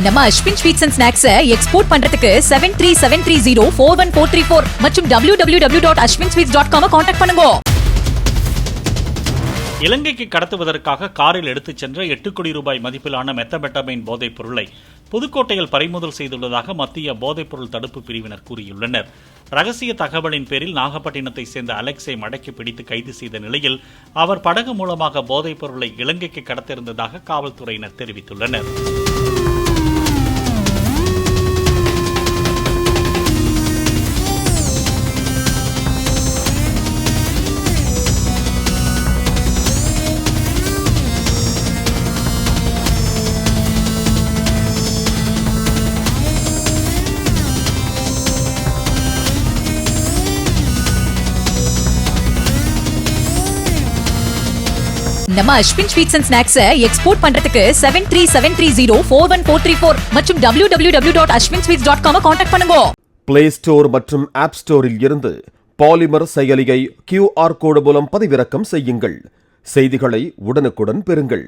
நம்ம Ashwin sweets and snacks export பண்றதுக்கு 7373041434 மற்றும் www.ashwinsweets.com கான்டாக்ட் பண்ணுங்க. இலங்கைக்கு கடத்துவதற்காக காரில் எடுத்துச் சென்ற 8 கோடி ரூபாய் மதிப்பிலான மெத்தபெட்டமைன் போதைப் பொருளை புதுக்கோட்டையில் பறிமுதல் செய்துள்ளதாக மத்திய போதைப்பொருள் தடுப்பு பிரிவினர் கூறியுள்ளனர். ரகசிய தகவலின் பேரில் நாகப்பட்டினத்தை சேர்ந்த அலெக்ஸை மடக்கி பிடித்து கைது செய்த நிலையில் அவர் படகு மூலமாக போதைப் பொருளை இலங்கைக்கு கடத்தியிருந்ததாக காவல்துறையினர் தெரிவித்துள்ளனர். நம்ம Ashwin sweets and snacks export பண்றதுக்கு 7373041434 மற்றும் www.ashwinsweets.com கான்டாக்ட் பண்ணுங்க. பிளே ஸ்டோர் மற்றும் ஆப் ஸ்டோரில் இருந்து பாலிமர் செயலியை QR கோடு மூலம் பதிவிறக்கம் செய்யுங்கள். செய்திகளை உடனுக்குடன் பெறுங்கள்.